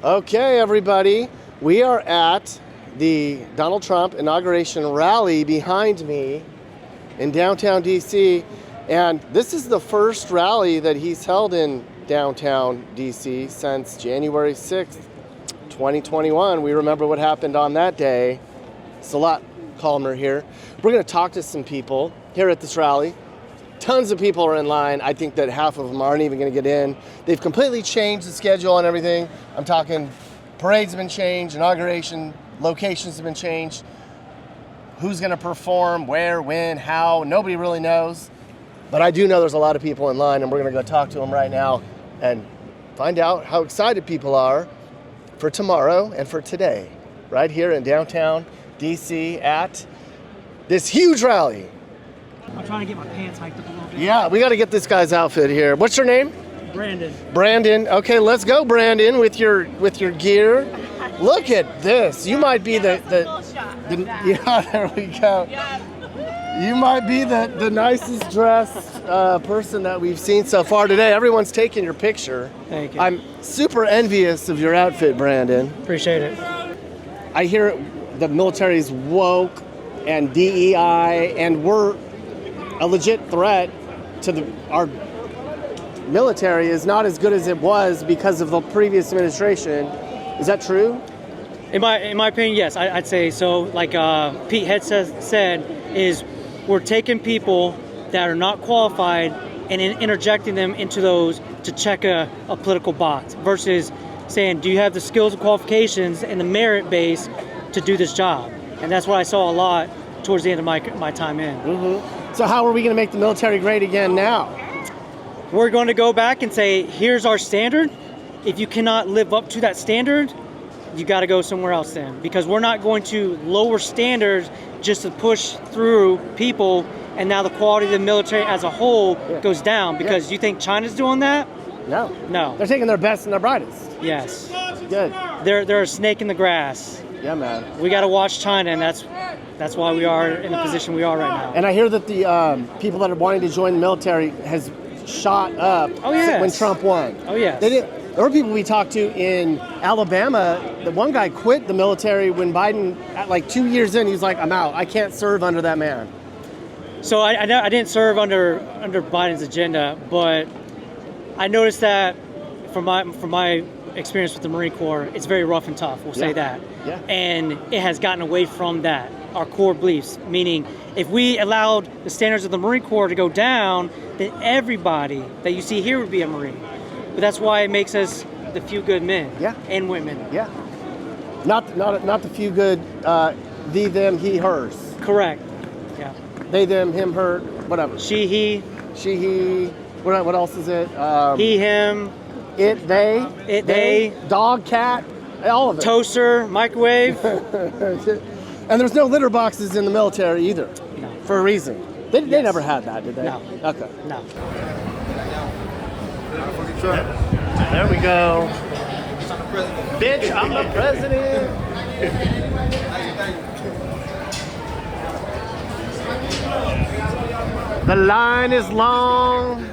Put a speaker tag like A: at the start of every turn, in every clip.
A: Okay, everybody, we are at the Donald Trump inauguration rally behind me in downtown DC, and this is the first rally that he's held in downtown DC since January 6th, 2021. We remember what happened on that day. It's a lot calmer here. We're going to talk to some people here at this rally. Tons of people are in line. I think that half of them aren't even going to get in. They've completely changed the schedule and everything. I'm talking parades have been changed, inauguration locations have been changed. Who's going to perform, where, when, how, nobody really knows. But I do know there's a lot of people in line, and we're going to go talk to them right now and find out how excited people are for tomorrow and for today, right here in downtown DC at this huge rally.
B: I'm trying to get my pants hiked up a little bit.
A: Yeah, we got to get this guy's outfit here. What's your name?
B: Brandon.
A: Brandon. Okay, let's go, Brandon, with your gear. Look at this. You might be the yeah, there we go. You might be the nicest dressed person that we've seen so far today. Everyone's taking your picture.
B: Thank you.
A: I'm super envious of your outfit, Brandon.
B: Appreciate it.
A: I hear the military's woke and DEI, and we're a legit threat to our military is not as good as it was because of the previous administration. Is that true?
B: In my opinion, yes, I'd say so. Like Pete Head said, is we're taking people that are not qualified and interjecting them into those to check a political box versus saying, do you have the skills and qualifications and the merit base to do this job? And that's what I saw a lot towards the end of my time in.
A: Mm-hmm. So how are we going to make the military great again now?
B: We're going to go back and say, here's our standard. If you cannot live up to that standard, you got to go somewhere else then. Because we're not going to lower standards just to push through people, and now the quality of the military as a whole goes down. Because you think China's doing that?
A: No.
B: No.
A: They're taking their best and their brightest.
B: Yes.
A: Good.
B: They're a snake in the grass.
A: Yeah, man.
B: We got to watch China, and that's why we are in the position we are right now.
A: And I hear that the people that are wanting to join the military has shot up when Trump won.
B: Oh, yes.
A: There were people we talked to in Alabama. The one guy quit the military when Biden, at like 2 years in, he's like, I'm out. I can't serve under that man.
B: So I didn't serve under Biden's agenda, but I noticed that from my experience with the Marine Corps, it's very rough and tough, we'll say that.
A: Yeah.
B: And it has gotten away from that, our core beliefs, meaning if we allowed the standards of the Marine Corps to go down, then everybody that you see here would be a Marine. But that's why it makes us the few good men and women.
A: Yeah. Not the few good thee, them, he, hers.
B: Correct. Yeah.
A: They, them, him, her, whatever.
B: She, he.
A: She, he. What else is it?
B: He, him.
A: It, they.
B: It, they.
A: Dog, cat, all of it.
B: Toaster, microwave.
A: And there's no litter boxes in the military either.
B: No.
A: For a reason. They never had that, did they?
B: No.
A: Okay.
B: No.
A: There we go. Bitch, I'm the president. The line is long.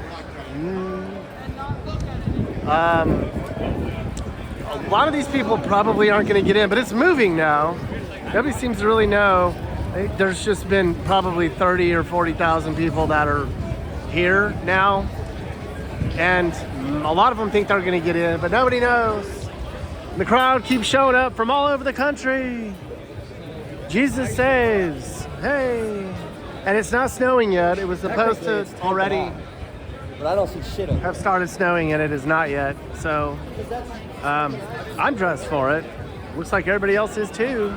A: A lot of these people probably aren't going to get in, but it's moving now. Nobody seems to really know. There's just been probably 30 or 40,000 people that are here now. And a lot of them think they're going to get in, but nobody knows. The crowd keeps showing up from all over the country. Jesus saves. Hey. And it's not snowing yet. It was supposed to already
C: but I don't see shit on it.
A: have started snowing, and it is not yet. So I'm dressed for it. Looks like everybody else is too.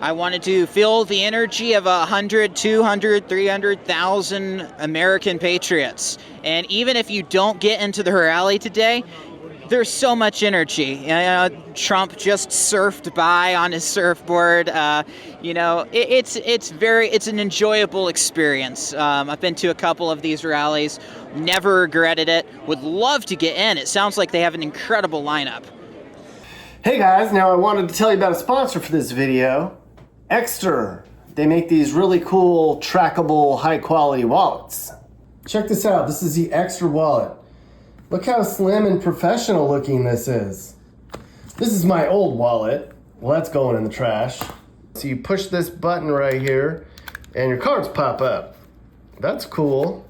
D: I wanted to feel the energy of 100, 200, 300,000 American patriots. And even if you don't get into the rally today, there's so much energy. Trump just surfed by on his surfboard. It's an enjoyable experience. I've been to a couple of these rallies, never regretted it. Would love to get in. It sounds like they have an incredible lineup.
A: Hey guys, now I wanted to tell you about a sponsor for this video, Extra. They make these really cool, trackable, high quality wallets. Check this out. This is the Extra wallet. Look how slim and professional looking this is. This is my old wallet. Well, that's going in the trash. So you push this button right here and your cards pop up. That's cool.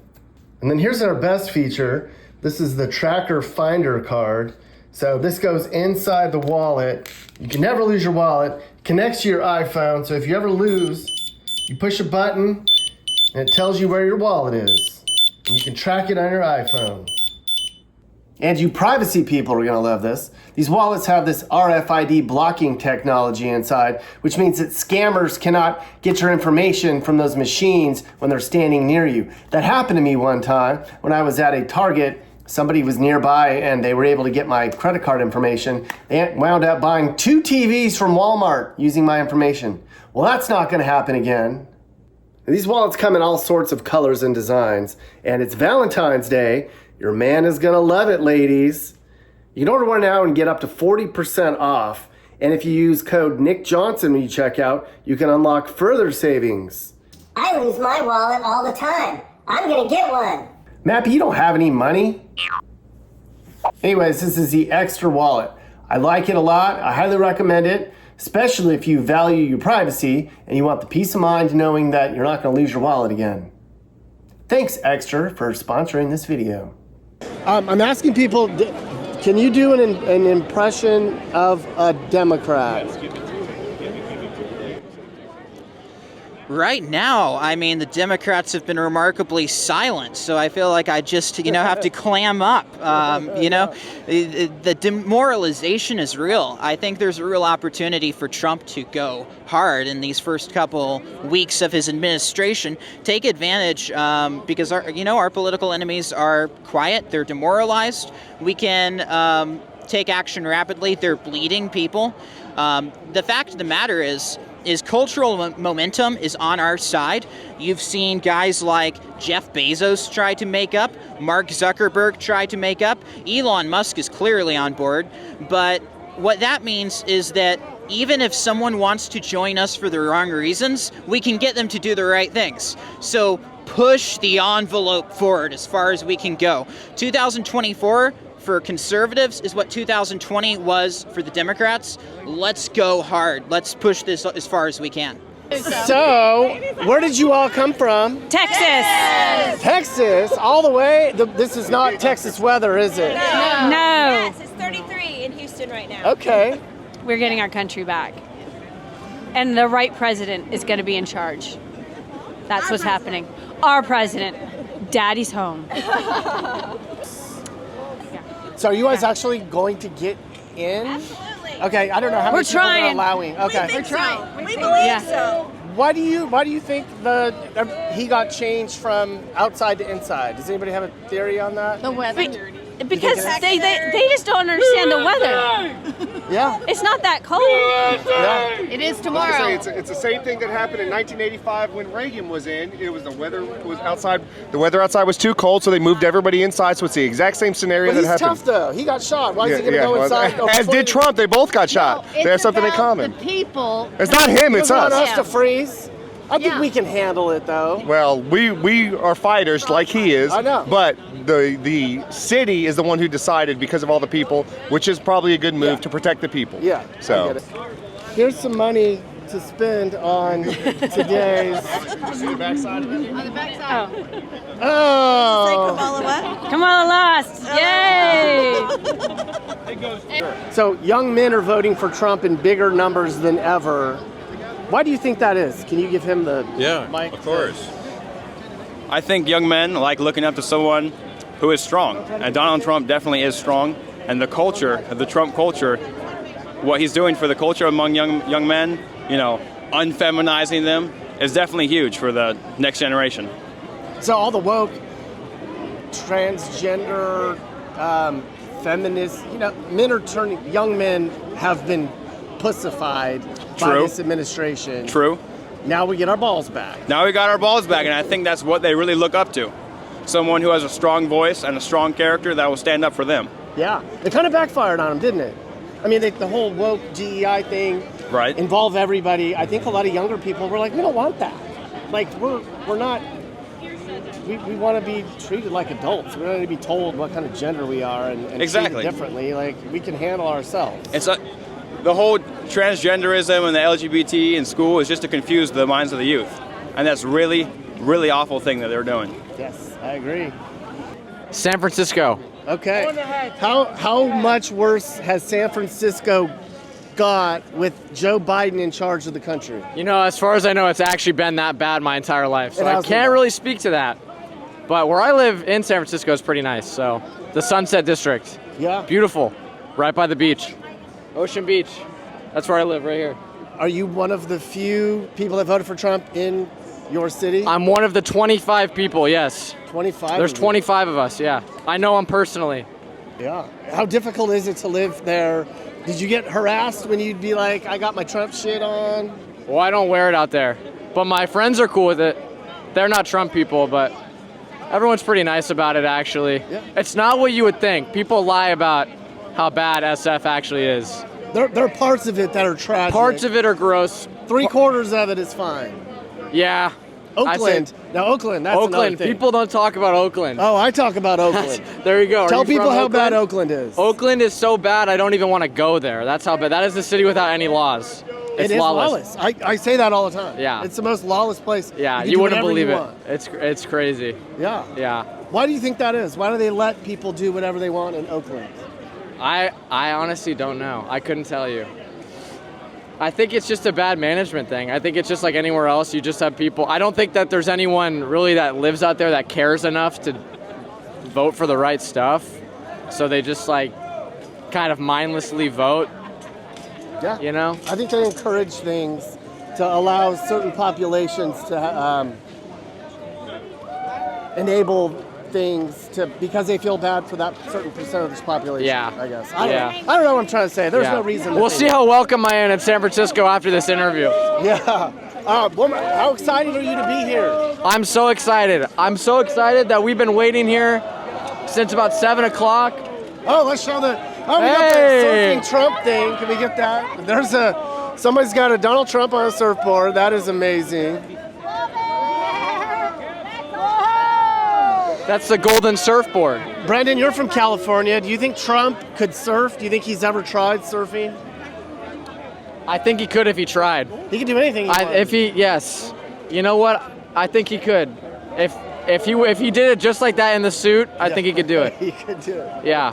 A: And then here's our best feature. This is the tracker finder card. So this goes inside the wallet. You can never lose your wallet. Connects to your iPhone. So if you ever lose, you push a button and it tells you where your wallet is. And you can track it on your iPhone. And you privacy people are gonna love this. These wallets have this RFID blocking technology inside, which means that scammers cannot get your information from those machines when they're standing near you. That happened to me one time when I was at a Target. Somebody was nearby and they were able to get my credit card information. They wound up buying 2 TVs from Walmart using my information. Well, that's not gonna happen again. These wallets come in all sorts of colors and designs, and it's Valentine's Day. Your man is gonna love it, ladies. You can order one now and get up to 40% off. And if you use code Nick Johnson when you check out, you can unlock further savings.
E: I lose my wallet all the time. I'm gonna get one.
A: Mappy, you don't have any money? Anyways, this is the Extra wallet. I like it a lot. I highly recommend it, especially if you value your privacy and you want the peace of mind knowing that you're not going to lose your wallet again. Thanks, Extra, for sponsoring this video. I'm asking people, can you do an impression of a Democrat?
D: Right now, I mean, the Democrats have been remarkably silent, so I feel like I just, have to clam up. The demoralization is real. I think there's a real opportunity for Trump to go hard in these first couple weeks of his administration. Take advantage because our political enemies are quiet. They're demoralized. We can take action rapidly. They're bleeding people. The fact of the matter is cultural momentum is on our side. You've seen guys like Jeff Bezos try to make up, Mark Zuckerberg try to make up, Elon Musk is clearly on board, but what that means is that even if someone wants to join us for the wrong reasons, we can get them to do the right things. So push the envelope forward as far as we can go. 2024 for conservatives is what 2020 was for the Democrats. Let's go hard. Let's push this as far as we can.
A: So, where did you all come from?
F: Texas.
A: Texas, all the way? This is not Texas weather, is it?
F: No.
G: Yes, it's 33 in Houston right now.
A: Okay.
F: We're getting our country back. And the right president is going to be in charge. That's what's happening. Our president. Daddy's home.
A: So are you guys actually going to get in?
G: Absolutely.
A: Okay, I don't know how many people
F: trying.
A: they're allowing. Okay.
G: We're trying. We believe so.
A: Why do you think he got changed from outside to inside? Does anybody have a theory on that?
F: The weather. Because they just don't understand the weather.
A: Yeah.
F: It's not that cold.
A: Yeah.
F: It is tomorrow.
H: It's the same thing that happened in 1985 when Reagan was in. It was the weather was outside. The weather outside was too cold, so they moved everybody inside. So it's the exact same scenario
A: But
H: that
A: he's
H: happened.
A: tough though. He got shot. Why is he going to go inside?
H: As did Trump. They both got shot. They have something in common.
F: The people.
H: It's not him. It's
A: want
H: us.
A: us to freeze. I think we can handle it though.
H: Well, we are fighters like he is.
A: I know.
H: But the city is the one who decided because of all the people, which is probably a good move to protect the people.
A: Yeah.
H: So
A: I get it. Here's some money to spend on today's.
H: on the backside of it.
F: On the backside.
A: Oh.
F: Kamala lost. Yay!
A: So young men are voting for Trump in bigger numbers than ever. Why do you think that is? Can you give him the mic?
I: Of course. I think young men like looking up to someone who is strong, and Donald Trump definitely is strong. And the culture, the Trump culture, what he's doing for the culture among young men, unfeminizing them, is definitely huge for the next generation.
A: So all the woke, transgender, feminist, young men have been pussified by this administration.
I: True.
A: Now we get our balls back.
I: Now we got our balls back, and I think that's what they really look up to. Someone who has a strong voice and a strong character that will stand up for them.
A: Yeah. It kind of backfired on them, didn't it? I mean, the whole woke DEI thing,
I: Right.
A: involve everybody. I think a lot of younger people were like, we don't want that. Like, we're not we want to be treated like adults. We don't need to be told what kind of gender we are and
I: Exactly.
A: treated differently. Like, we can handle ourselves.
I: It's the whole transgenderism and the LGBT in school is just to confuse the minds of the youth. And that's really, really awful thing that they're doing.
A: Yes, I agree.
J: San Francisco.
A: Okay. How much worse has San Francisco got with Joe Biden in charge of the country?
J: You know, as far as I know, it's actually been that bad my entire life. So I can't really speak to that. But where I live in San Francisco is pretty nice. So the Sunset District.
A: Yeah.
J: Beautiful. Right by the beach. Ocean Beach. That's where I live, right here.
A: Are you one of the few people that voted for Trump in your city?
J: I'm one of the 25 people, yes.
A: 25?
J: There's 25 of us, yeah. I know him personally.
A: Yeah. How difficult is it to live there? Did you get harassed when you'd be like, I got my Trump shit on?
J: Well, I don't wear it out there. But my friends are cool with it. They're not Trump people, but everyone's pretty nice about it, actually.
A: Yeah.
J: It's not what you would think. People lie about how bad SF actually is.
A: There are parts of it that are tragic.
J: Parts of it are gross.
A: 3/4 of it is fine.
J: Yeah.
A: Oakland. Now, Oakland, that's another
J: Oakland.
A: thing.
J: People don't talk about Oakland.
A: Oh, I talk about Oakland.
J: There you go. Are
A: Tell
J: you
A: people
J: from
A: how bad
J: Oakland?
A: Oakland is.
J: Oakland is so bad, I don't even want to go there. That's how bad. That is the city without any laws. It's
A: It is
J: lawless.
A: I say that all the time.
J: Yeah.
A: It's the most lawless place.
J: Yeah,
A: can
J: you
A: do
J: wouldn't
A: whatever
J: believe
A: you
J: it.
A: want.
J: It's crazy.
A: Yeah.
J: Yeah.
A: Why do you think that is? Why do they let people do whatever they want in Oakland?
J: I honestly don't know. I couldn't tell you. I think it's just a bad management thing. I think it's just like anywhere else. You just have people. I don't think that there's anyone really that lives out there that cares enough to vote for the right stuff. So they just like kind of mindlessly vote.
A: Yeah.
J: You know?
A: I think they encourage things to allow certain populations to enable things to because they feel bad for that certain percentage population.
J: Yeah.
A: I guess.
J: Yeah.
A: I don't know what I'm trying to say. There's
J: Yeah.
A: no reason.
J: We'll see how welcome I am in San Francisco after this interview.
A: Yeah. How excited are you to be here?
J: I'm so excited. I'm so excited that we've been waiting here since about 7 o'clock.
A: Oh, let's show the. Oh, we got the surfing Trump thing. Can we get that? Somebody's got a Donald Trump on a surfboard. That is amazing.
J: That's the golden surfboard.
A: Brandon, you're from California. Do you think Trump could surf? Do you think he's ever tried surfing?
J: I think he could if he tried.
A: He could do anything he wants.
J: Yes. You know what? I think he could. If he did it just like that in the suit, I think he could do it.
A: He could do it.
J: Yeah.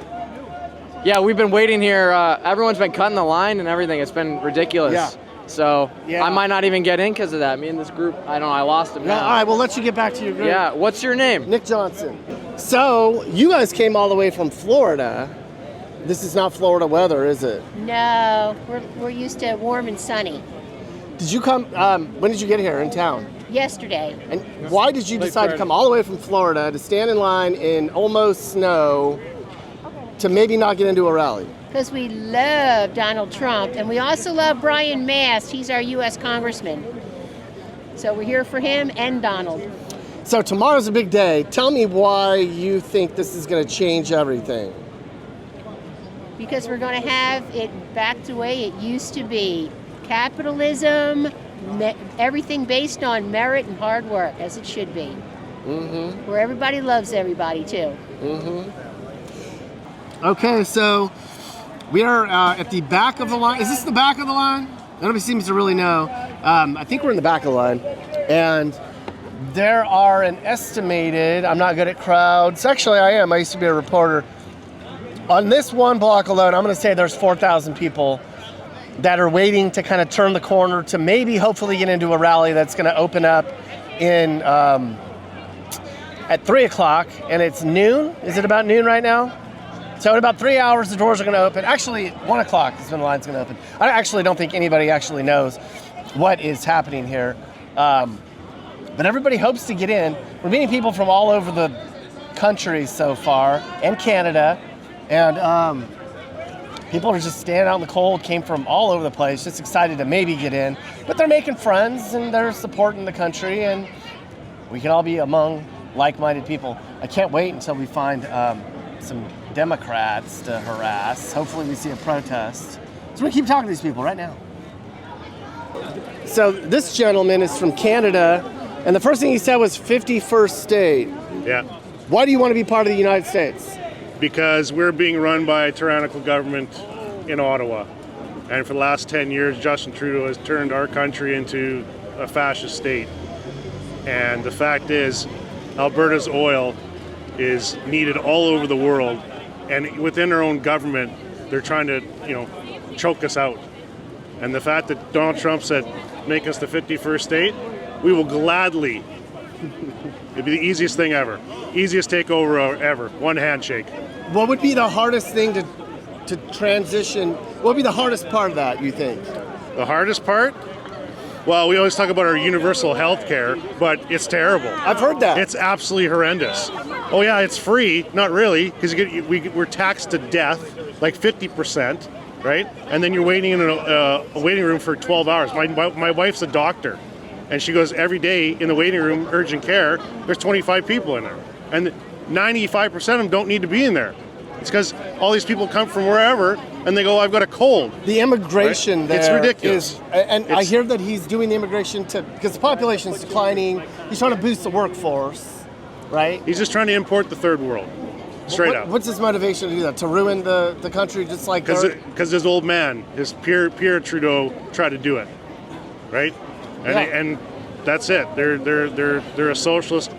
J: Yeah, we've been waiting here. Everyone's been cutting the line and everything. It's been ridiculous.
A: Yeah.
J: So
A: Yeah.
J: I might not even get in because of that. Me and this group, I lost him
A: No,
J: now.
A: all right, we'll let you get back to your group.
J: Yeah. What's your name?
A: Nick Johnson. So, you guys came all the way from Florida. This is not Florida weather, is it?
K: No, we're used to warm and sunny.
A: Did you come, when did you get here in town?
K: Yesterday,
A: And why did you decide to come all the way from Florida to stand in line in almost snow to maybe not get into a rally?
K: because we love Donald Trump, and we also love Brian Mast. He's our U.S. Congressman. So we're here for him and Donald.
A: So tomorrow's a big day. Tell me why you think this is going to change everything.
K: Because we're going to have it back the way it used to be. Capitalism, everything based on merit and hard work, as it should be.
A: Mm-hmm.
K: Where everybody loves everybody, too.
A: Mm-hmm. Okay, so we are at the back of the line. Is this the back of the line? Nobody seems to really know. I think we're in the back of the line. And there are an estimated, I'm not good at crowds. Actually, I am. I used to be a reporter. On this one block alone, I'm going to say there's 4,000 people that are waiting to kind of turn the corner to maybe hopefully get into a rally that's going to open up in at 3 o'clock, and it's noon. Is it about noon right now? So in about 3 hours, the doors are going to open. Actually, 1 o'clock is when the line's going to open. I actually don't think anybody actually knows what is happening here. But everybody hopes to get in. We're meeting people from all over the country so far, and Canada. And people are just standing out in the cold, came from all over the place, just excited to maybe get in. But they're making friends, and they're supporting the country, and we can all be among like-minded people. I can't wait until we find some Democrats to harass. Hopefully we see a protest. So we keep talking to these people right now. So this gentleman is from Canada, And the first thing he said was 51st state.
L: Yeah.
A: Why do you want to be part of the United States?
L: Because we're being run by a tyrannical government in Ottawa. And for the last 10 years, Justin Trudeau has turned our country into a fascist state. And the fact is, Alberta's oil is needed all over the world. And within our own government, they're trying to, choke us out. And the fact that Donald Trump said, make us the 51st state, we will gladly. It'd be the easiest thing ever. Easiest takeover ever. One handshake.
A: What would be the hardest thing to transition? What would be the hardest part of that, you think?
L: The hardest part? Well, we always talk about our universal health care, but it's terrible.
A: I've heard that.
L: It's absolutely horrendous. Oh yeah, it's free. Not really, because we're taxed to death, like 50%, right? And then you're waiting in a waiting room for 12 hours. My wife's a doctor, and she goes every day in the waiting room, urgent care, there's 25 people in there. And 95% of them don't need to be in there. It's because all these people come from wherever, and they go, I've got a cold.
A: The immigration
L: right?
A: there
L: It's ridiculous.
A: I hear that he's doing the immigration because the population is declining. He's trying to boost the workforce, right?
L: He's just trying to import the third world, straight up.
A: What's his motivation to do that? To ruin the country just like...
L: Because his old man, his Pierre Trudeau, tried to do it, right? And that's it. They're a socialist.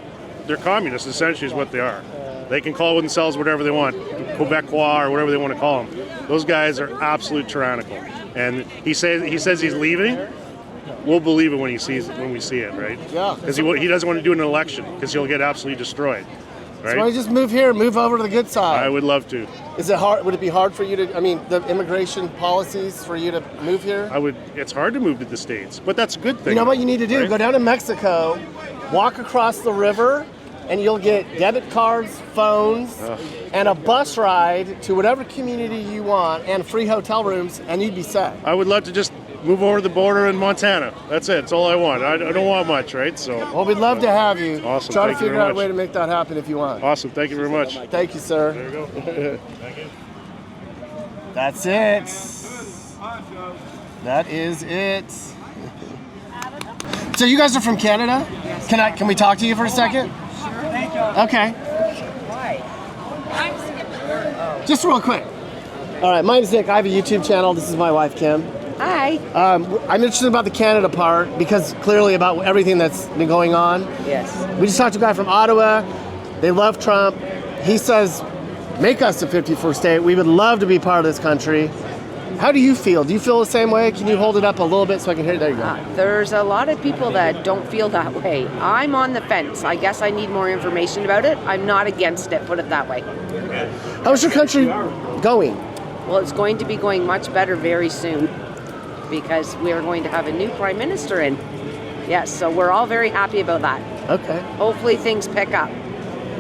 L: They're communists, essentially, is what they are. They can call themselves whatever they want, Quebecois or whatever they want to call them. Those guys are absolute tyrannical. And he says he's leaving. We'll believe it when we see it, right?
A: Yeah.
L: Because he doesn't want to do an election because he'll get absolutely destroyed, right?
A: So why don't you just move here, move over to the good side?
L: I would love to.
A: Is it hard? Would it be hard for you to? I mean, the immigration policies for you to move here?
L: It's hard to move to the States, but that's a good thing.
A: You know what you need to do?
L: Right?
A: Go down to Mexico, walk across the river, and you'll get debit cards, phones, and a bus ride to whatever community you want, and free hotel rooms, and you'd be set.
L: I would love to just move over the border in Montana. That's it. That's all I want. I don't want much, right? So.
A: Well, we'd love to have you.
L: Awesome.
A: Try to
L: Thank you
A: figure
L: very
A: out a
L: much.
A: way to make that happen if you want.
L: Awesome. Thank you very much.
A: Thank you, sir.
L: There you go. Thank you.
A: That's it. That is it. So you guys are from Canada? Yes. Can we talk to you for a second? Okay. Just real quick. All right, my name's Nick. I have a YouTube channel. This is my wife, Kim.
M: Hi.
A: I'm interested about the Canada part because clearly about everything that's been going on.
M: Yes.
A: We just talked to a guy from Ottawa. They love Trump. He says, make us the 51st state. We would love to be part of this country. How do you feel? Do you feel the same way? Can you hold it up a little bit so I can hear it? There you go.
M: There's a lot of people that don't feel that way. I'm on the fence. I guess I need more information about it. I'm not against it, put it that way.
A: How's your country going?
M: Well, it's going to be going much better very soon because we are going to have a new prime minister in. Yes, so we're all very happy about that.
A: Okay.
M: Hopefully things pick up.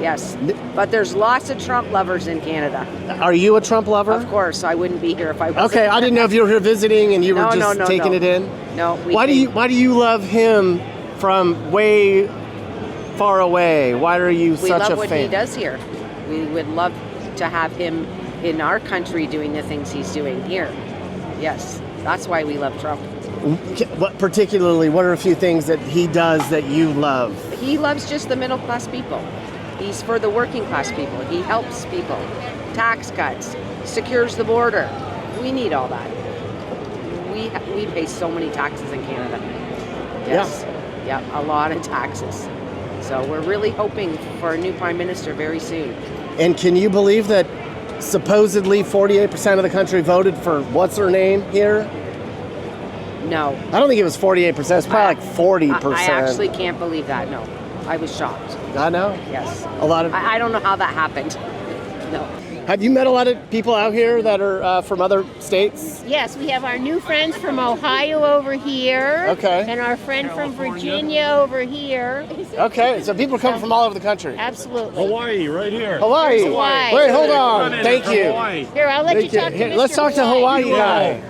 M: Yes, but there's lots of Trump lovers in Canada.
A: Are you a Trump lover?
M: Of course, I wouldn't be here if I wasn't.
A: Okay, I didn't know if you were here visiting and you were just taking it in.
M: No.
A: Why do you love him from way far away? Why are you such a fan?
M: We love what he does here. We would love to have him in our country doing the things he's doing here. Yes, that's why we love Trump.
A: What are a few things that he does that you love?
M: He loves just the middle class people. He's for the working class people. He helps people. Tax cuts, secures the border. We need all that. We pay so many taxes in Canada. Yes. Yeah, a lot of taxes. So we're really hoping for a new prime minister very soon.
A: And can you believe that supposedly 48% of the country voted for what's her name here?
M: No.
A: I don't think it was 48%. It's probably like 40%.
M: I actually can't believe that. No. I was shocked.
A: I know.
M: Yes.
A: A lot of.
M: I don't know how that happened. No.
A: Have you met a lot of people out here that are from other states?
K: Yes, we have our new friends from Ohio over here.
A: Okay.
K: And our friend from Virginia over here.
A: Okay, so people are coming from all over the country.
K: Absolutely.
L: Hawaii, right here.
A: Hawaii.
K: Hawaii.
A: Wait, hold on. Thank you.
K: Here, I'll let you talk to Mr.
A: Let's talk to Hawaii guy.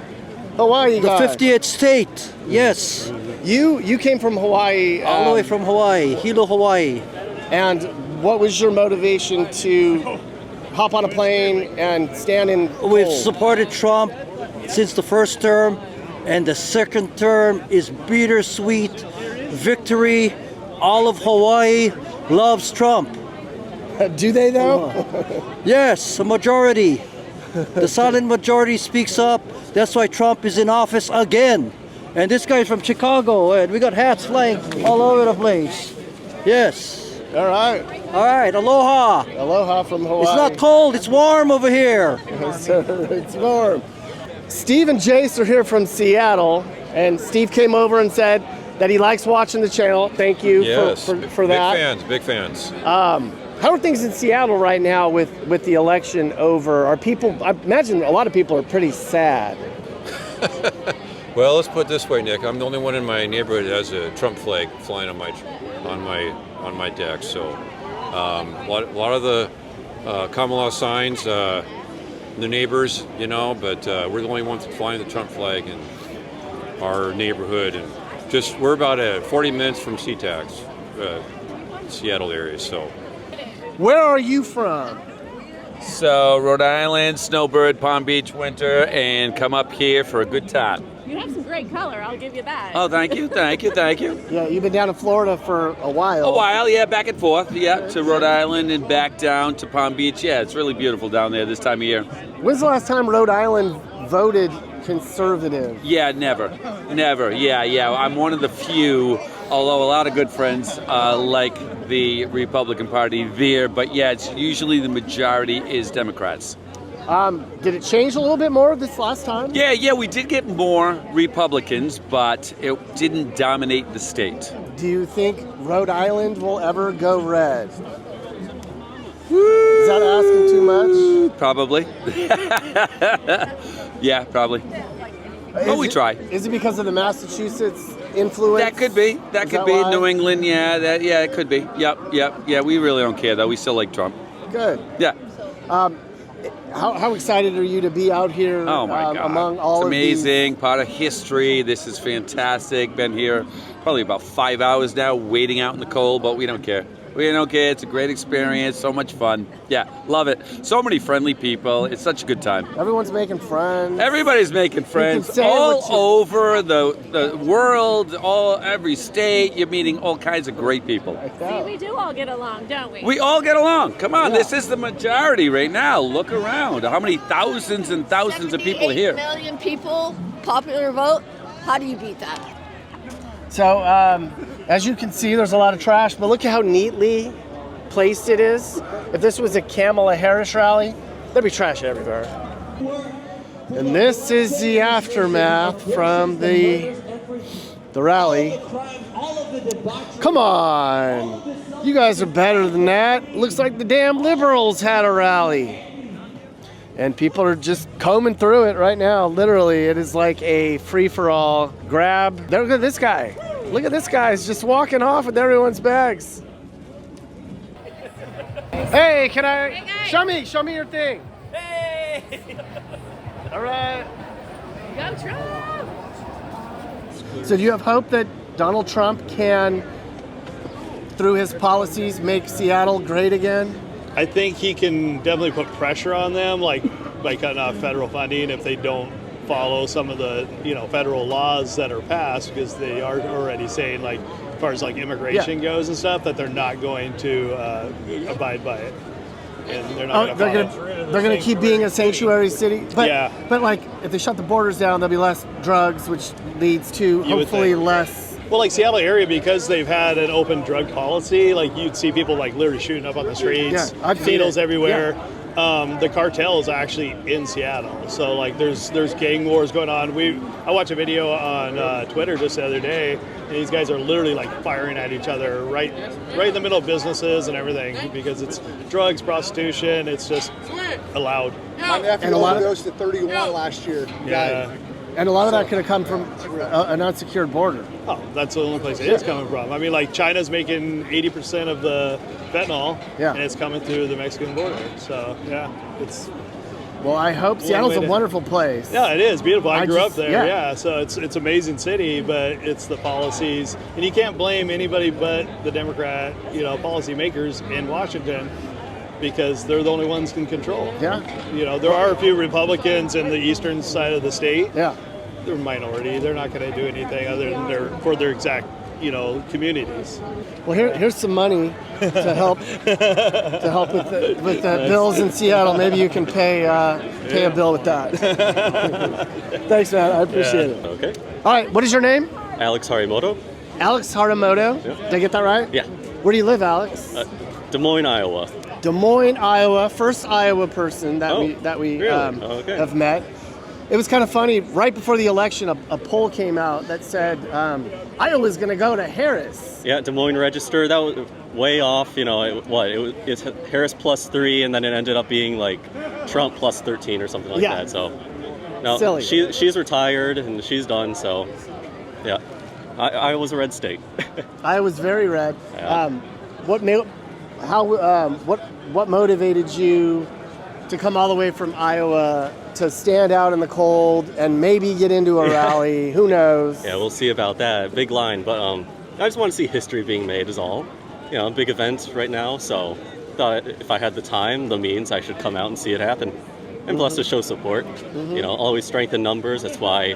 A: Hawaii guy.
N: The 50th state, yes.
A: You came from Hawaii.
N: All the way from Hawaii, Hilo, Hawaii.
A: And what was your motivation to hop on a plane and stand in cold?
N: We've supported Trump since the first term, and the second term is bittersweet victory all of Hawaii loves Trump.
A: Do they though?
N: Yes, a majority. The silent majority speaks up. That's why Trump is in office again. And this guy's from Chicago, and we got hats flying all over the place. Yes.
A: All right.
N: All right, aloha.
A: Aloha from Hawaii.
N: It's not cold, it's warm over here.
A: It's warm. Steve and Jace are here from Seattle, and Steve came over and said that he likes watching the channel. Thank you for that.
O: Big fans.
A: How are things in Seattle right now with the election over? Are people? I imagine a lot of people are pretty sad.
O: Well, let's put it this way, Nick. I'm the only one in my neighborhood that has a Trump flag flying on my deck. So a lot of the Kamala signs, the neighbors, but we're the only ones flying the Trump flag in our neighborhood, and we're about 40 minutes from SeaTax, Seattle area. So.
A: Where are you from?
P: So, Rhode Island, snowbird, Palm Beach, winter, and come up here for a good time.
G: You have some great color, I'll give you that.
P: Oh, thank you.
A: Yeah, you've been down in Florida for a while.
P: Back and forth, to Rhode Island and back down to Palm Beach. Yeah, it's really beautiful down there this time of year.
A: When's the last time Rhode Island voted conservative?
P: Yeah, never. Yeah. I'm one of the few, although a lot of good friends like the Republican Party there, but yeah, it's usually the majority is Democrats.
A: Did it change a little bit more this last time?
P: Yeah, we did get more Republicans, but it didn't dominate the state.
A: Do you think Rhode Island will ever go red? Is that asking too much?
P: Probably. Yeah, probably. But we try.
A: Is it because of the Massachusetts influence?
P: That could be. That could be.
A: Why?
P: New England, yeah, it could be. Yep. Yeah, we really don't care, though. We still like Trump.
A: Good.
P: Yeah.
A: How excited are you to be out here
P: oh my God.
A: Among all
P: it's
A: of
P: amazing,
A: these?
P: part of history. This is fantastic. Been here probably about 5 hours now, waiting out in the cold, but we don't care. We don't care. It's a great experience. So much fun. Yeah, love it. So many friendly people. It's such a good time.
A: Everyone's making friends.
P: Everybody's making friends all over the world, every state. You're meeting all kinds of great people.
G: See, we do all get along, don't we?
P: We all get along. Come on, This is the majority right now. Look around. How many thousands and thousands of people here?
Q: 78 million people, popular vote. How do you beat that?
A: So, as you can see, there's a lot of trash, but look at how neatly placed it is. If this was a Kamala Harris rally, there'd be trash everywhere. And this is the aftermath from the rally. Come on, you guys are better than that. Looks like the damn liberals had a rally. And people are just combing through it right now. Literally, it is like a free-for-all grab. Look at this guy. Look at this guy. He's just walking off with everyone's bags. Hey, can I? Show me your thing. Hey. All right.
G: Go Trump!
A: So do you have hope that Donald Trump can, through his policies, make Seattle great again?
R: I think he can definitely put pressure on them, like by cutting off federal funding if they don't follow some of the federal laws that are passed, because they are already saying, like, as far as like immigration goes and stuff, that they're not going to abide by it, and they're not
A: they're going to keep being a sanctuary city. But, but like if they shut the borders down, there'll be less drugs, which leads to hopefully less.
R: Well, like Seattle area, because they've had an open drug policy, like you'd see people like literally shooting up on the streets, needles everywhere. Yeah. The cartel is actually in Seattle, so like there's gang wars going on. I watched a video on Twitter just the other day, and these guys are literally like firing at each other right in the middle of businesses and everything, because it's drugs, prostitution. It's just allowed.
S: My nephew overdosed to 31 last year.
R: Yeah.
A: And a lot of that could have come from an unsecured border.
R: Oh, that's the only place it is coming from. I mean, like China's making 80% of the fentanyl, and it's coming through the Mexican border. So, yeah, it's.
A: Well, I hope Seattle's a wonderful place.
R: Yeah, it is beautiful. I grew up there. So it's amazing city, but it's the policies, and you can't blame anybody but the Democrat, policy makers in Washington, because they're the only ones can control.
A: Yeah.
R: There are a few Republicans in the eastern side of the state.
A: Yeah.
R: they're a minority. They're not going to do anything other than for their exact, communities.
A: Well, here's some money to help with the bills in Seattle. Maybe you can pay a bill with that. Thanks, man. I appreciate it.
T: Okay.
A: All right. What is your name?
T: Alex Harimoto.
A: Alex Harimoto.
T: Yeah.
A: Did I get that right?
T: Yeah.
A: Where do you live, Alex?
T: Des Moines, Iowa.
A: Des Moines, Iowa. First Iowa person that we
T: really?
A: have met. It was kind of funny. Right before the election, a poll came out that said Iowa's going to go to Harris.
T: Yeah, Des Moines Register. That was way off. It's Harris +3, and then it ended up being like Trump +13 or something like that. So, no,
A: silly.
T: She's retired and she's done. So, yeah, Iowa's a red state.
A: Iowa's very red.
T: Yeah.
A: What motivated you to come all the way from Iowa to stand out in the cold and maybe get into a rally? Who knows?
T: Yeah, we'll see about that. Big line, but I just want to see history being made is all. Big events right now, so thought if I had the time, the means, I should come out and see it happen. And plus to show support. Always strength in numbers. That's why,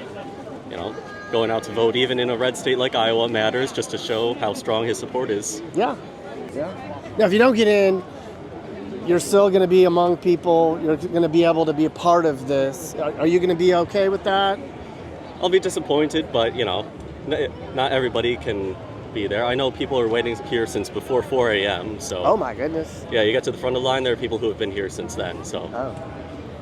T: going out to vote even in a red state like Iowa matters, just to show how strong his support is.
A: Yeah. Now, if you don't get in, you're still going to be among people. You're going to be able to be a part of this. Are you going to be okay with that?
T: I'll be disappointed, but not everybody can be there. I know people are waiting here since before 4 a.m. So.
A: Oh my goodness.
T: Yeah, you get to the front of the line. There are people who have been here since then. So.
A: Oh,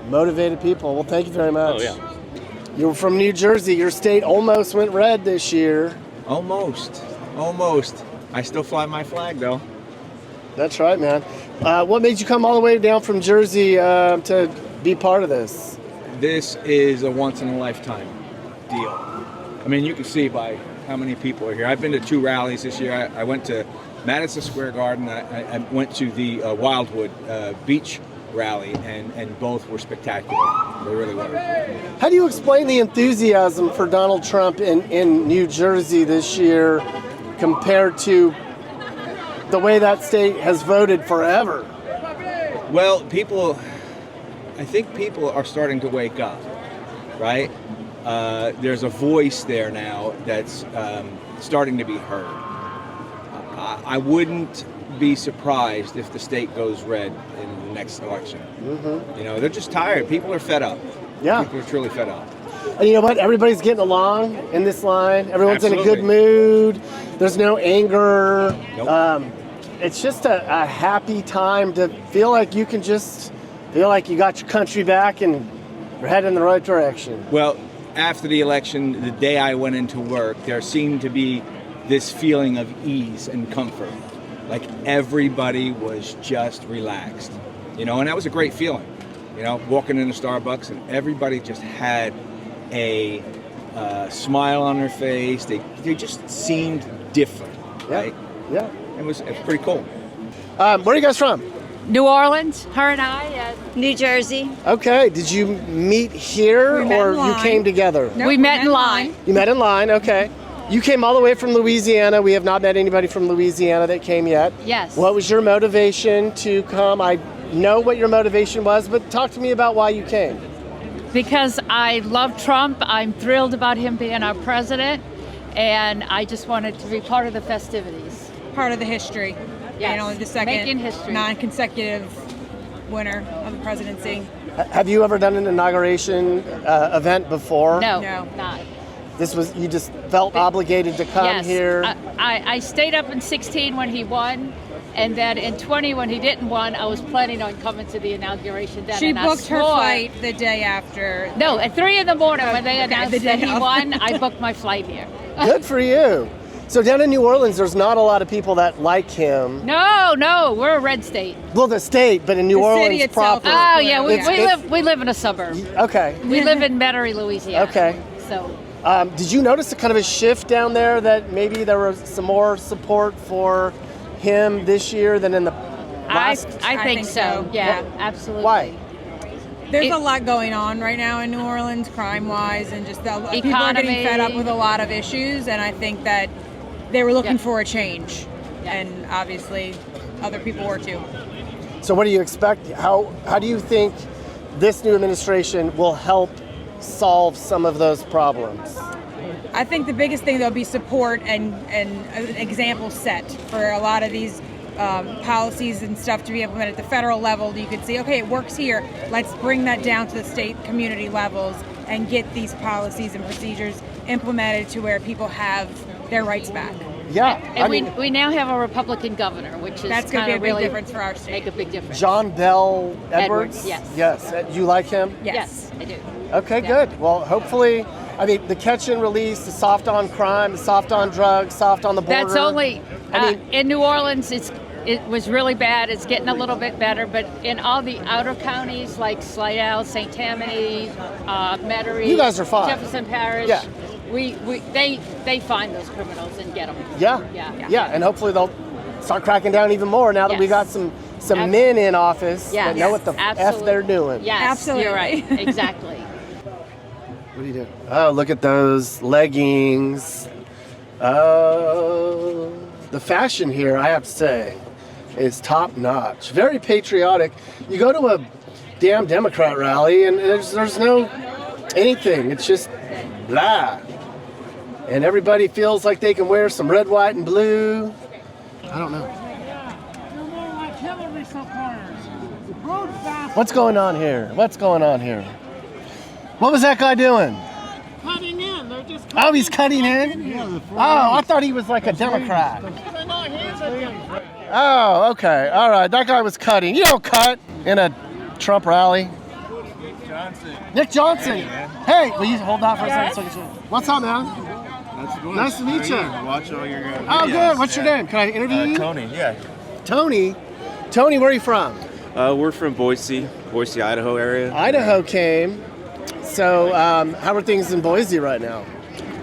A: motivated people. Well, thank you very much.
T: Oh yeah.
A: You're from New Jersey. Your state almost went red this year.
U: Almost. I still fly my flag though.
A: That's right, man. What made you come all the way down from Jersey to be part of this?
U: This is a once-in-a-lifetime deal. I mean, you can see by how many people are here. I've been to 2 rallies this year. I went to Madison Square Garden. I went to the Wildwood Beach rally, and both were spectacular. They really were.
A: How do you explain the enthusiasm for Donald Trump in New Jersey this year compared to the way that state has voted forever?
U: Well, I think people are starting to wake up, right? There's a voice there now that's starting to be heard. I wouldn't be surprised if the state goes red in the next election. They're just tired. People are fed up.
A: Yeah.
U: People are truly fed up.
A: And you know what? Everybody's getting along in this line. Everyone's
U: Absolutely.
A: in a good mood. There's no anger.
U: Nope.
A: It's just a happy time to feel like you can just feel like you got your country back and you're heading in the right direction.
U: Well, after the election, the day I went into work, there seemed to be this feeling of ease and comfort. Like everybody was just relaxed, and that was a great feeling. Walking into Starbucks and everybody just had a smile on their face. They just seemed different, right?
A: Yeah.
U: It was pretty cool.
A: Where are you guys from?
F: New Orleans, her and I, New Jersey.
A: Okay. Did you meet here or you came together?
F: We met in line.
A: You met in line. Okay. You came all the way from Louisiana. We have not met anybody from Louisiana that came yet.
F: Yes.
A: What was your motivation to come? I know what your motivation was, but talk to me about why you came.
F: Because I love Trump. I'm thrilled about him being our president, and I just wanted to be part of the festivities.
V: Part of the history.
F: Yes.
V: The second
F: Making history.
V: non-consecutive winner of the presidency.
A: Have you ever done an inauguration event before?
F: No,
V: No.
F: not.
A: You just felt obligated to come
F: Yes.
A: here?
F: I stayed up in 16 when he won, and then in 20 when he didn't win, I was planning on coming to the inauguration then.
V: She
F: and
V: booked her
F: swore-
V: flight the day after.
F: No, at 3 in the morning when they announced
V: the day
F: that he
V: of.
F: won, I booked my flight here.
A: Good for you. So down in New Orleans, there's not a lot of people that like him.
F: No, we're a red state.
A: Well, the state, but in New Orleans proper.
F: Oh yeah,
A: It's-
F: we live in a suburb.
A: Okay.
F: We live in Metairie, Louisiana.
A: Okay.
F: So
A: Did you notice a kind of a shift down there that maybe there was some more support for him this year than in the last?
F: I think so. Yeah, absolutely.
A: Why?
V: There's a lot going on right now in New Orleans, crime-wise, and just people are
F: Economy.
V: getting fed up with a lot of issues, and I think that they were looking for a change, and obviously other people were too.
A: So what do you expect? How do you think this new administration will help solve some of those problems?
V: I think the biggest thing there'll be support and an example set for a lot of these policies and stuff to be implemented at the federal level. You could see, okay, it works here. Let's bring that down to the state community levels and get these policies and procedures implemented to where people have their rights back.
A: Yeah,
B: And we now have a Republican governor, which is
V: That's going to be a big
B: really
V: difference for our state.
B: make a big difference.
A: John Bell Edwards?
B: Yes.
A: Yes. You like him?
B: Yes, I do.
A: Okay, good. Well, hopefully, I mean, the catch and release, the soft on crime, the soft on drugs, soft on the border.
B: That's only in New Orleans. It was really bad. It's getting a little bit better, but in all the outer counties like Slidell, St. Tammany, Metairie,
A: You guys are fine.
B: Jefferson Parish,
A: Yeah.
B: they find those criminals and get them.
A: Yeah, and hopefully they'll start cracking down even more now that we got some men in office that know what the F they're doing.
B: Yes,
V: Absolutely.
B: you're right. Exactly.
A: What do you do? Oh, look at those leggings. Oh, the fashion here, I have to say, is top notch. Very patriotic. You go to a damn Democrat rally and there's no anything. It's just blah. And everybody feels like they can wear some red, white, and blue. I don't know. What's going on here? What's going on here? What was that guy doing?
C: Cutting in. They're just
A: Oh, he's cutting in? Oh, I thought he was like a Democrat.
C: They're not hands at them.
A: Oh, okay. All right. That guy was cutting. You don't cut in a Trump rally. Nick Johnson. Hey, will you hold that for a second? So I can What's up, man? Nice to meet you.
W: Watch all your
A: Oh, good. What's your name? Can I interview you?
W: Tony, yeah.
A: Tony? Tony, where are you from?
W: We're from Boise, Idaho area.
A: Idaho came. So, how are things in Boise right now?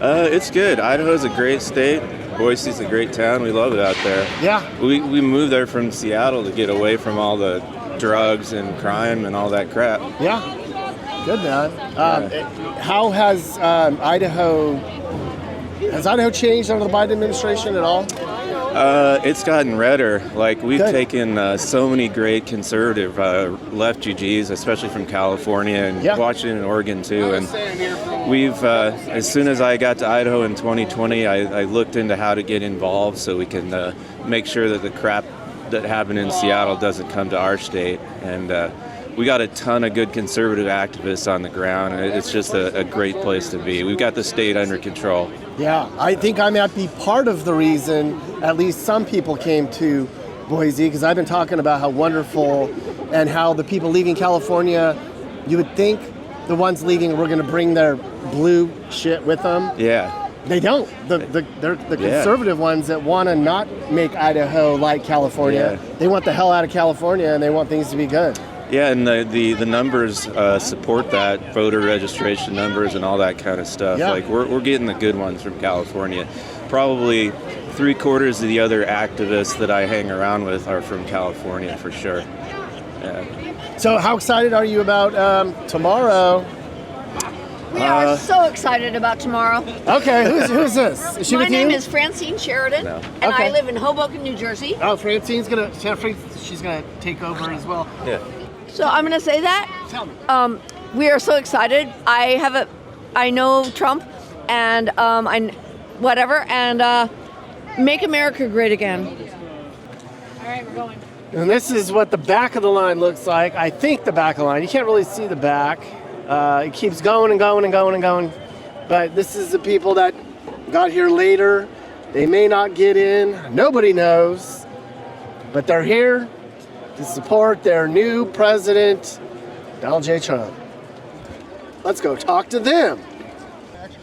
W: It's good. Idaho's a great state. Boise's a great town. We love it out there.
A: Yeah.
W: We moved there from Seattle to get away from all the drugs and crime and all that crap.
A: Yeah. Good, man. How has Idaho changed under the Biden administration at all?
W: It's gotten redder. Like, we've taken so many great conservative refugees, especially from California and Washington and Oregon too. And we've, as soon as I got to Idaho in 2020, I looked into how to get involved so we can make sure that the crap that happened in Seattle doesn't come to our state. And we got a ton of good conservative activists on the ground, and it's just a great place to be. We've got the state under control.
A: Yeah, I think I might be part of the reason at least some people came to Boise, because I've been talking about how wonderful and how the people leaving California, you would think the ones leaving were going to bring their blue shit with them.
W: Yeah.
A: They don't. They're the conservative ones that want to not make Idaho like California.
W: Yeah.
A: They want the hell out of California and they want things to be good.
W: Yeah, and the numbers support that, voter registration numbers and all that kind of stuff.
A: Yeah.
W: Like, we're getting the good ones from California. Probably 3/4 of the other activists that I hang around with are from California for sure. Yeah.
A: So how excited are you about tomorrow?
Q: We are so excited about tomorrow.
A: Okay, who's this? Is she
Q: My
A: with you?
Q: name is Francine Sheridan,
A: No.
Q: and
A: Okay.
Q: I live in Hoboken, New Jersey.
A: Oh, Francine's she's gonna take over as well.
W: Yeah.
Q: So I'm going to say that.
A: Tell me.
Q: We are so excited. I know Trump, and make America great again.
V: All right, we're going.
A: And this is what the back of the line looks like. I think the back of the line. You can't really see the back. It keeps going and going and going and going. But this is the people that got here later. They may not get in. Nobody knows. But they're here to support their new president, Donald J. Trump. Let's go talk to them.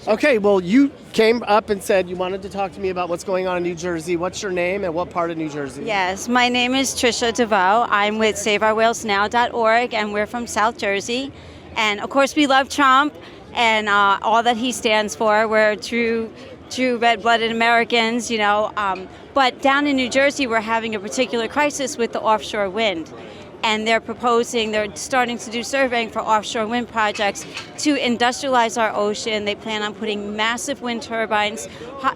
A: Okay, well, you came up and said you wanted to talk to me about what's going on in New Jersey. What's your name and what part of New Jersey?
X: Yes, my name is Trisha DeVoe. I'm with SaveOurWhalesNow.org, and we're from South Jersey. And of course, we love Trump and all that he stands for. We're true red-blooded Americans, But down in New Jersey, we're having a particular crisis with the offshore wind. and they're starting to do surveying for offshore wind projects to industrialize our ocean. They plan on putting massive wind turbines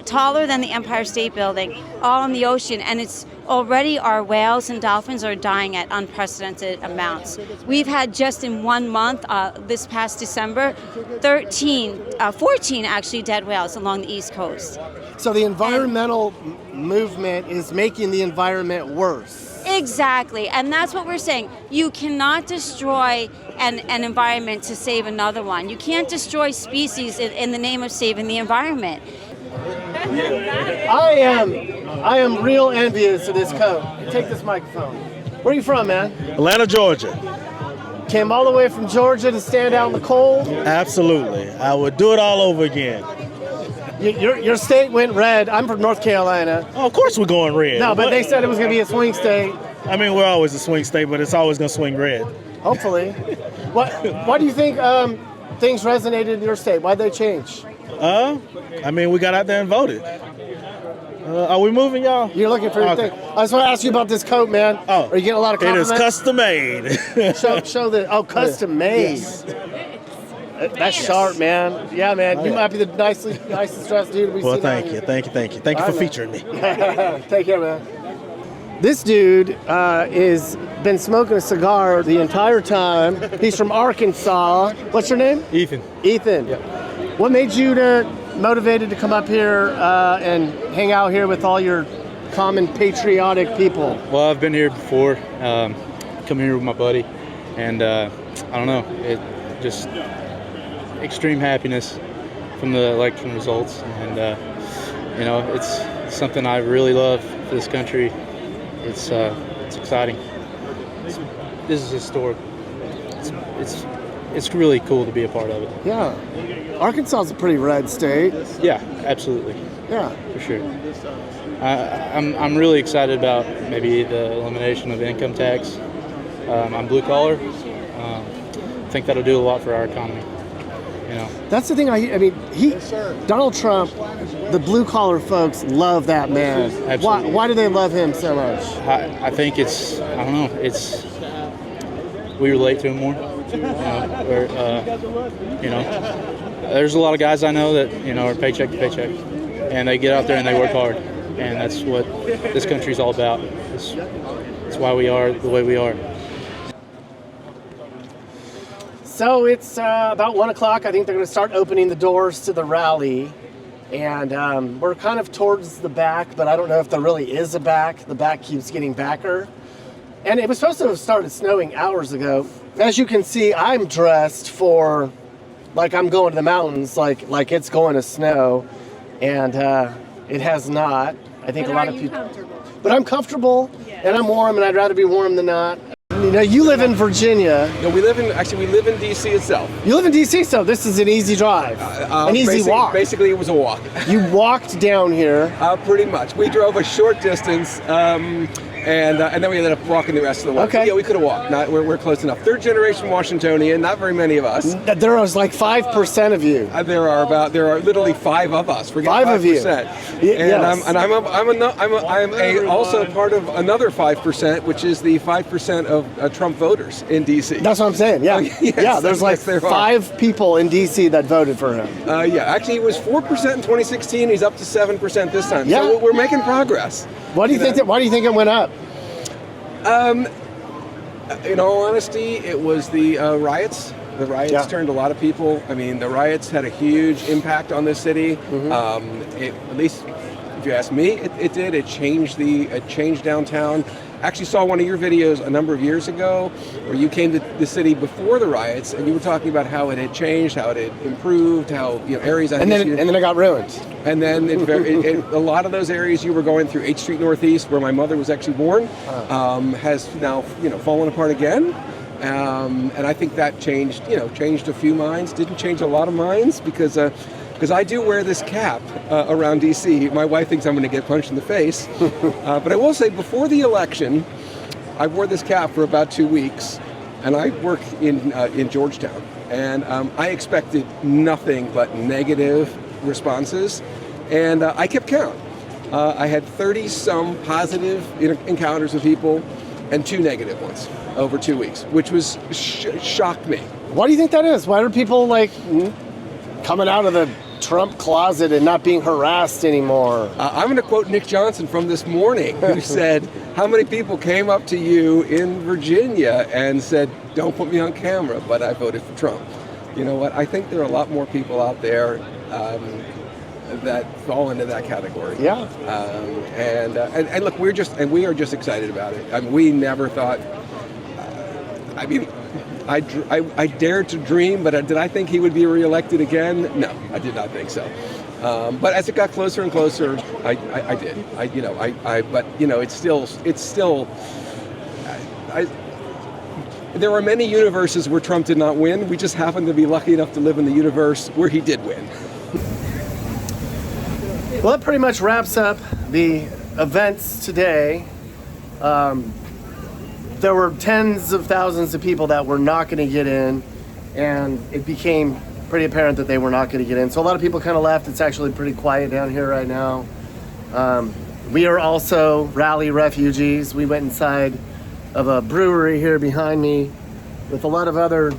X: taller than the Empire State Building all in the ocean, and it's already our whales and dolphins are dying at unprecedented amounts. We've had just in 1 month, this past December, 14 actually dead whales along the East Coast.
A: So the environmental movement is making the environment worse.
X: Exactly, and that's what we're saying. You cannot destroy an environment to save another one. You can't destroy species in the name of saving the environment.
A: I am real envious of this coat. Take this microphone. Where are you from, man?
D: Atlanta, Georgia.
A: Came all the way from Georgia to stand out in the cold?
D: Absolutely. I would do it all over again.
A: Your state went red. I'm from North Carolina.
D: Oh, of course we're going red.
A: No, but they said it was going to be a swing state.
D: I mean, we're always a swing state, but it's always going to swing red.
A: Hopefully. Why do you think things resonated in your state? Why'd they change?
D: I mean, we got out there and voted. Are we moving, y'all?
A: You're looking for your thing. I just want to ask you about this coat, man. Oh, are you getting a lot of compliments?
D: It is custom made.
A: show the custom made. Yes. That's sharp, man. Yeah, man. You might be the nicest dressed dude we've seen.
D: Well, thank you for featuring me.
A: Take care, man. This dude is been smoking a cigar the entire time. He's from Arkansas. What's your name?
E: Ethan.
A: Ethan.
E: Yep.
A: What made you motivated to come up here and hang out here with all your common patriotic people?
E: Well, I've been here before. Come here with my buddy, and I don't know. It just extreme happiness from the election results, and it's something I really love for this country. It's exciting. This is historic. It's really cool to be a part of it.
A: Yeah, Arkansas is a pretty red state.
E: Yeah, absolutely.
A: Yeah,
E: for sure. I'm really excited about maybe the elimination of income tax. I'm blue collar. I think that'll do a lot for our economy.
A: That's the thing. Donald Trump, the blue collar folks love that man.
E: Absolutely.
A: Why do they love him so much?
E: I think we relate to him more. There's a lot of guys I know that are paycheck to paycheck, and they get out there and they work hard, and that's what this country's all about. It's why we are the way we are.
A: So it's about 1 o'clock. I think they're going to start opening the doors to the rally. And we're kind of towards the back, but I don't know if there really is a back. The back keeps getting backer. And it was supposed to have started snowing hours ago. As you can see, I'm dressed for like I'm going to the mountains, like it's going to snow. And it has not. I think a lot of people. But I'm comfortable, and I'm warm, and I'd rather be warm than not. You live in Virginia.
H: No, we live in DC itself.
A: You live in DC, so this is an easy drive, an easy walk.
H: Basically, it was a walk.
A: You walked down here.
H: Pretty much. We drove a short distance, and then we ended up walking the rest of the way.
A: Okay.
H: Yeah, we could have walked. We're close enough. Third generation Washingtonian. Not very many of us.
A: There was like 5% of you.
H: There are literally 5 of us. Forget
A: 5 of you.
H: And I'm also part of another 5%, which is the 5% of Trump voters in DC.
A: That's what I'm saying. Yeah.
H: Yes,
A: There's like 5 people in DC that voted for him.
H: Actually, it was 4% in 2016. He's up to 7% this time.
A: Yeah.
H: So we're making progress.
A: Why do you think it went up?
H: In all honesty, it was the riots. The riots turned a lot of people. I mean, the riots had a huge impact on this city. Mm-hmm. At least, if you ask me, it did. It changed downtown. Actually saw one of your videos a number of years ago where you came to the city before the riots, and you were talking about how it had changed, how it had improved, how areas.
A: And then it got ruined.
H: And then a lot of those areas you were going through, 8th Street Northeast, where my mother was actually born, has now fallen apart again. And I think that changed a few minds. Didn't change a lot of minds because I do wear this cap around DC. My wife thinks I'm going to get punched in the face. But I will say, before the election, I wore this cap for about 2 weeks, and I work in Georgetown. And I expected nothing but negative responses, and I kept count. I had 30-some positive encounters with people. and 2 negative ones over 2 weeks, which was shocked me.
A: Why do you think that is? Why are people like coming out of the Trump closet and not being harassed anymore?
H: I'm going to quote Nick Johnson from this morning, who said, how many people came up to you in Virginia and said, don't put me on camera, but I voted for Trump? You know what? I think there are a lot more people out there that fall into that category.
A: Yeah.
H: And look, we are just excited about it. I mean, we never thought. I dared to dream, but did I think he would be reelected again? No, I did not think so. But as it got closer and closer, I did. But it's still. There are many universes where Trump did not win. We just happen to be lucky enough to live in the universe where he did win.
A: Well, that pretty much wraps up the events today. There were tens of thousands of people that were not going to get in, and it became pretty apparent that they were not going to get in. So a lot of people kind of left. It's actually pretty quiet down here right now. We are also rally refugees. We went inside of a brewery here behind me with a lot of other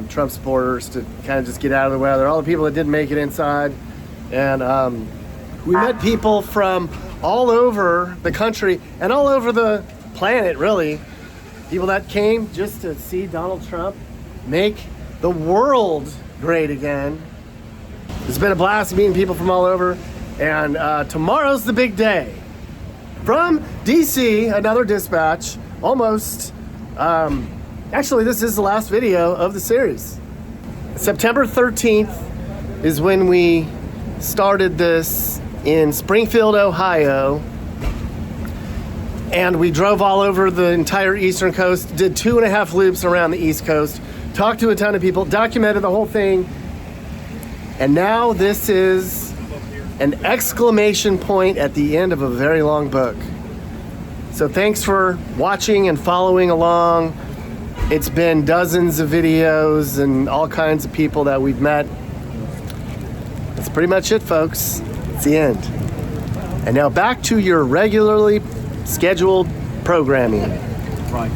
A: Trump supporters to kind of just get out of the weather. All the people that didn't make it inside. And we met people from all over the country and all over the planet, really. People that came just to see Donald Trump make the world great again. It's been a blast meeting people from all over. And tomorrow's the big day. From DC, another dispatch, almost. Actually, this is the last video of the series. September 13th is when we started this in Springfield, Ohio. And we drove all over the entire Eastern Coast, did 2.5 loops around the East Coast, talked to a ton of people, documented the whole thing. And now this is an exclamation point at the end of a very long book. So thanks for watching and following along. It's been dozens of videos and all kinds of people that we've met. That's pretty much it, folks. It's the end. And now back to your regularly scheduled programming.
N: Right.